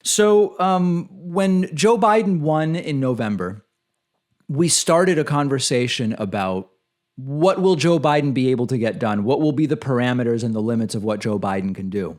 So when Joe Biden won in November, we started a conversation about what will Joe Biden be able to get done? What will be the parameters and the limits of what Joe Biden can do?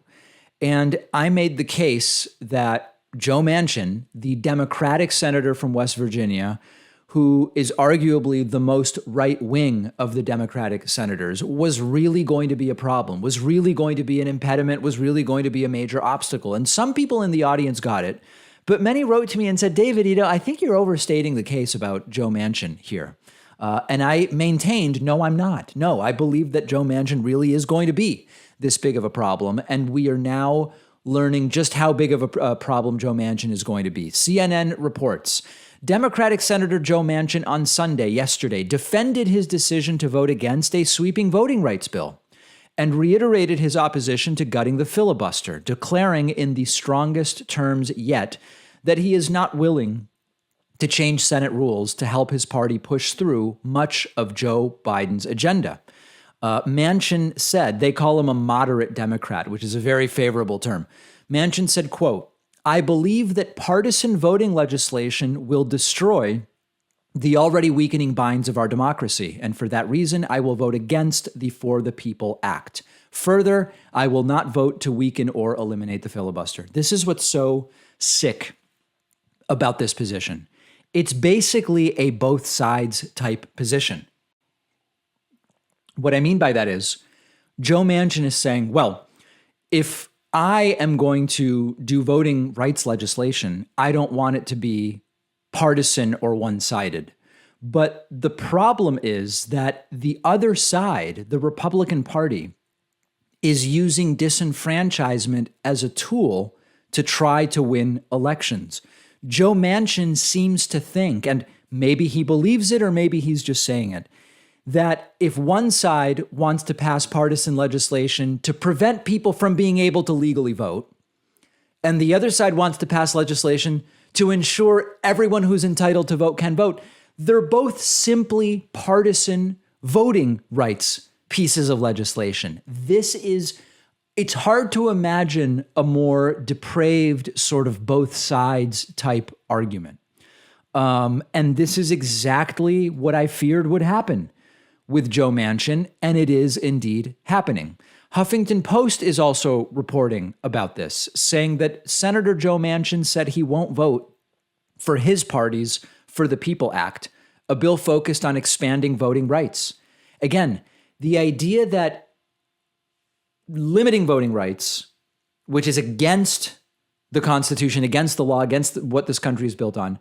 And I made the case that Joe Manchin, the Democratic senator from West Virginia, who is arguably the most right wing of the Democratic senators, was really going to be a problem, was really going to be an impediment, was really going to be a major obstacle. And some people in the audience got it, but many wrote to me and said, David, I think you're overstating the case about Joe Manchin here. And I maintained, no, I'm not. No, I believe that Joe Manchin really is going to be this big of a problem. And we are now learning just how big of a problem Joe Manchin is going to be. CNN reports Democratic Senator Joe Manchin on Sunday, yesterday, defended his decision to vote against a sweeping voting rights bill and reiterated his opposition to gutting the filibuster, declaring in the strongest terms yet that he is not willing to change Senate rules to help his party push through much of Joe Biden's agenda. Manchin said, they call him a moderate Democrat, which is a very favorable term. Manchin said, quote, I believe that partisan voting legislation will destroy the already weakening binds of our democracy, and for that reason, I will vote against the For the People Act. Further, I will not vote to weaken or eliminate the filibuster. This is what's so sick about this position. It's basically a both sides type position. What I mean by that is Joe Manchin is saying, well, if I am going to do voting rights legislation, I don't want it to be partisan or one-sided. But the problem is that the other side, the Republican Party, is using disenfranchisement as a tool to try to win elections. Joe Manchin seems to think, and maybe he believes it or maybe he's just saying it, that if one side wants to pass partisan legislation to prevent people from being able to legally vote, and the other side wants to pass legislation to ensure everyone who's entitled to vote can vote, they're both simply partisan voting rights pieces of legislation. It's hard to imagine a more depraved sort of both sides type argument. And this is exactly what I feared would happen with Joe Manchin, and it is indeed happening. Huffington Post is also reporting about this, saying that Senator Joe Manchin said he won't vote for his party's For the People Act, a bill focused on expanding voting rights. Again, the idea that limiting voting rights, which is against the Constitution, against the law, against what this country is built on,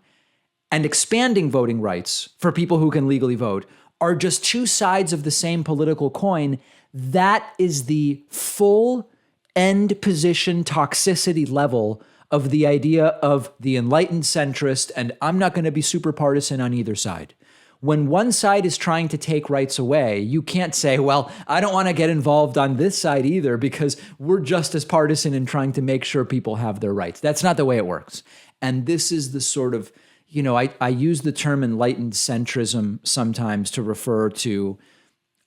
and expanding voting rights for people who can legally vote are just two sides of the same political coin. That is the full end position toxicity level of the idea of the enlightened centrist, and I'm not going to be super partisan on either side. When one side is trying to take rights away, you can't say, well, I don't want to get involved on this side either because we're just as partisan in trying to make sure people have their rights. That's not the way it works. And this is the sort of, I use the term enlightened centrism sometimes to refer to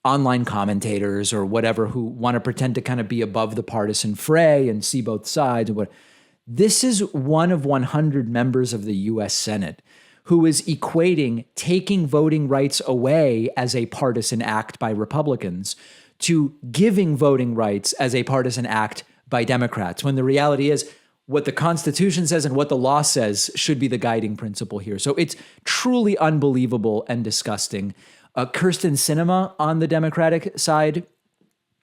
online commentators or whatever who want to pretend to kind of be above the partisan fray and see both sides. This is one of 100 members of the U.S. Senate who is equating taking voting rights away as a partisan act by Republicans to giving voting rights as a partisan act by Democrats, when the reality is what the Constitution says and what the law says should be the guiding principle here. So it's truly unbelievable and disgusting. Kirsten Sinema on the Democratic side,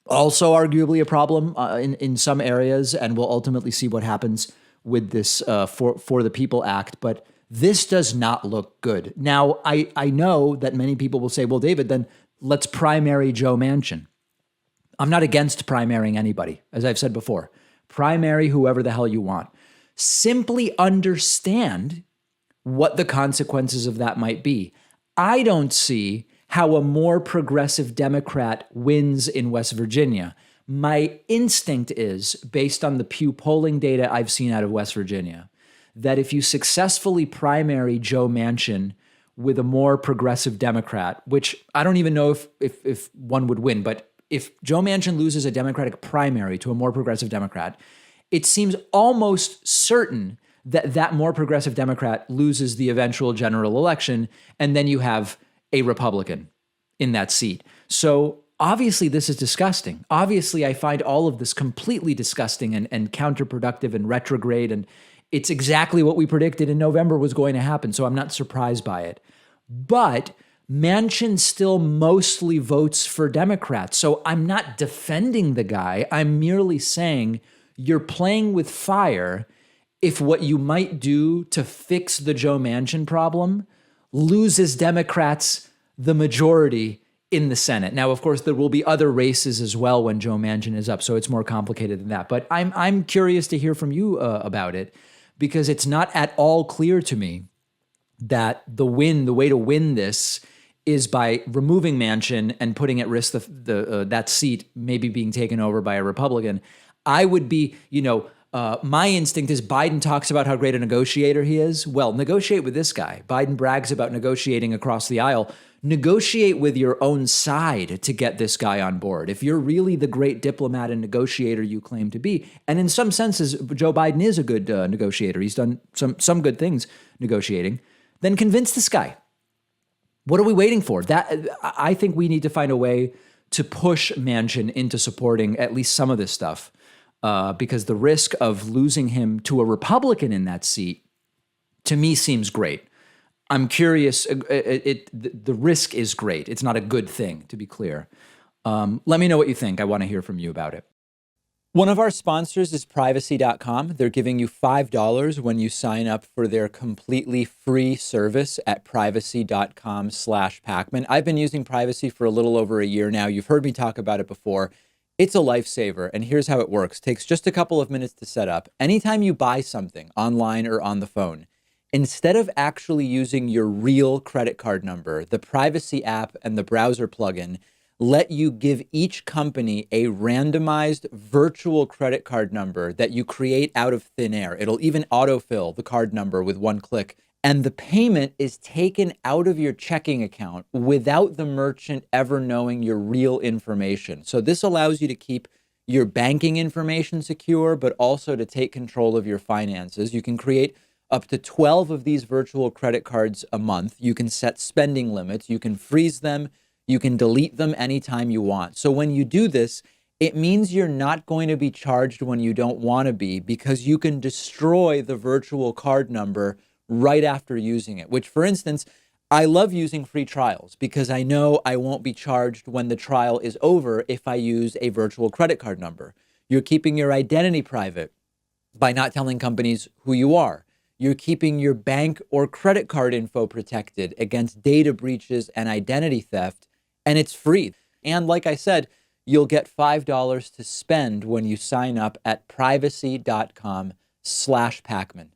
also arguably a problem in some areas, and we'll ultimately see what happens with this for the People Act. But this does not look good. Now, I know that many people will say, well, David, then let's primary Joe Manchin. I'm not against primarying anybody, as I've said before. Primary whoever the hell you want. Simply understand what the consequences of that might be. I don't see how a more progressive Democrat wins in West Virginia. My instinct is, based on the Pew polling data I've seen out of West Virginia, that if you successfully primary Joe Manchin with a more progressive Democrat, which I don't even know if one would win, but if Joe Manchin loses a Democratic primary to a more progressive Democrat, it seems almost certain that that more progressive Democrat loses the eventual general election, and then you have a Republican in that seat. So obviously this is disgusting. Obviously, I find all of this completely disgusting and counterproductive and retrograde, and it's exactly what we predicted in November was going to happen, so I'm not surprised by it. But Manchin still mostly votes for Democrats, so I'm not defending the guy. I'm merely saying you're playing with fire if what you might do to fix the Joe Manchin problem loses Democrats the majority in the Senate. Now, of course, there will be other races as well when Joe Manchin is up, so it's more complicated than that. But I'm curious to hear from you about it, because it's not at all clear to me that the way to win this is by removing Manchin and putting at risk that seat maybe being taken over by a Republican. I would be, my instinct is Biden talks about how great a negotiator he is. Well, negotiate with this guy. Biden brags about negotiating across the aisle. Negotiate with your own side to get this guy on board. If you're really the great diplomat and negotiator you claim to be, and in some senses, Joe Biden is a good negotiator. He's done some good things negotiating. Then convince this guy. What are we waiting for? I think we need to find a way to push Manchin into supporting at least some of this stuff, because the risk of losing him to a Republican in that seat, to me, seems great. I'm curious. The risk is great. It's not a good thing, to be clear. Let me know what you think. I want to hear from you about it. One of our sponsors is Privacy.com. They're giving you $5 when you sign up for their completely free service at Privacy.com/Pakman. I've been using Privacy for a little over a year now. You've heard me talk about it before. It's a lifesaver, and here's how it works. It takes just a couple of minutes to set up. Anytime you buy something online or on the phone, instead of actually using your real credit card number, the Privacy app and the browser plugin let you give each company a randomized virtual credit card number that you create out of thin air. It'll even autofill the card number with one click. And the payment is taken out of your checking account without the merchant ever knowing your real information. So this allows you to keep your banking information secure, but also to take control of your finances. You can create up to 12 of these virtual credit cards a month. You can set spending limits. You can freeze them. You can delete them anytime you want. So when you do this, it means you're not going to be charged when you don't want to be, because you can destroy the virtual card number right after using it, which, for instance, I love using free trials because I know I won't be charged when the trial is over if I use a virtual credit card number. You're keeping your identity private by not telling companies who you are. You're keeping your bank or credit card info protected against data breaches and identity theft, and it's free. And like I said, you'll get $5 to spend when you sign up at Privacy.com/Pakman.